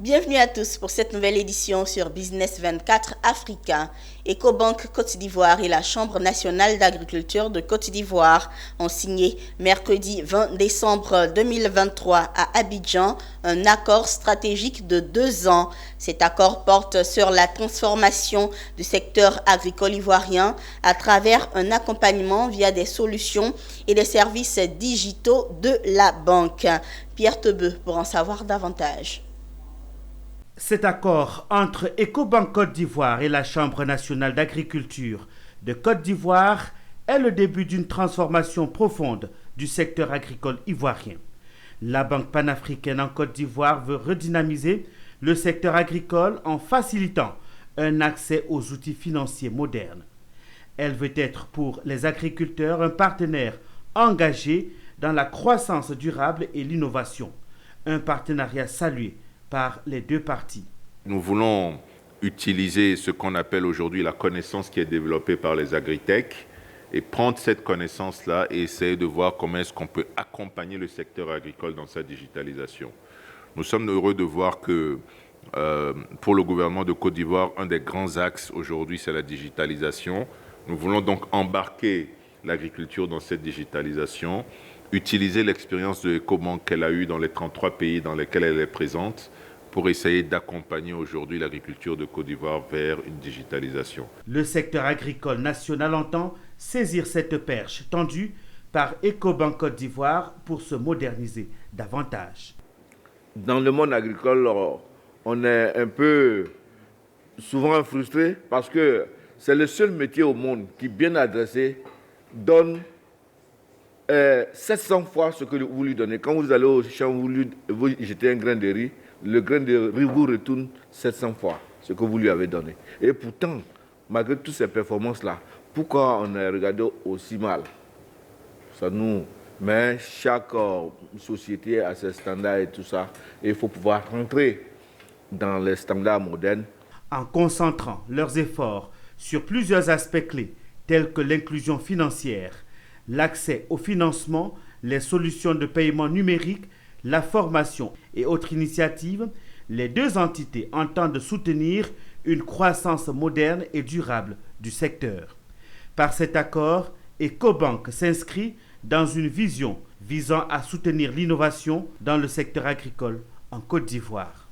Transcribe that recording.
Bienvenue à tous pour cette nouvelle édition sur Business 24 Africa. Ecobank Côte d'Ivoire et la Chambre nationale d'agriculture de Côte d'Ivoire ont signé mercredi 20 décembre 2023 à Abidjan un accord stratégique de 2 ans. Cet accord porte sur la transformation du secteur agricole ivoirien à travers un accompagnement via des solutions et des services digitaux de la banque. Pierre Tebeu pour en savoir davantage. Cet accord entre Ecobank Côte d'Ivoire et la Chambre nationale d'agriculture de Côte d'Ivoire est le début d'une transformation profonde du secteur agricole ivoirien. La Banque panafricaine en Côte d'Ivoire veut redynamiser le secteur agricole en facilitant un accès aux outils financiers modernes. Elle veut être pour les agriculteurs un partenaire engagé dans la croissance durable et l'innovation. Un partenariat salué par les deux parties. Nous voulons utiliser ce qu'on appelle aujourd'hui la connaissance qui est développée par les agritech et prendre cette connaissance-là et essayer de voir comment est-ce qu'on peut accompagner le secteur agricole dans sa digitalisation. Nous sommes heureux de voir que pour le gouvernement de Côte d'Ivoire, un des grands axes aujourd'hui, c'est la digitalisation. Nous voulons donc embarquer l'agriculture dans cette digitalisation, utiliser l'expérience de Ecobank qu'elle a eue dans les 33 pays dans lesquels elle est présente pour essayer d'accompagner aujourd'hui l'agriculture de Côte d'Ivoire vers une digitalisation. Le secteur agricole national entend saisir cette perche tendue par Ecobank Côte d'Ivoire pour se moderniser davantage. Dans le monde agricole, on est un peu souvent frustré parce que c'est le seul métier au monde qui, bien adressé, donne 700 fois ce que vous lui donnez. Quand vous allez au champ, vous jetez un grain de riz, le grain de riz vous retourne 700 fois ce que vous lui avez donné. Et pourtant, malgré toutes ces performances-là, pourquoi on est regardé aussi mal? Mais chaque société a ses standards et tout ça. Et il faut pouvoir rentrer dans les standards modernes. En concentrant leurs efforts sur plusieurs aspects clés, tels que l'inclusion financière, l'accès au financement, les solutions de paiement numérique, la formation et autres initiatives, les deux entités entendent soutenir une croissance moderne et durable du secteur. Par cet accord, Ecobank s'inscrit dans une vision visant à soutenir l'innovation dans le secteur agricole en Côte d'Ivoire.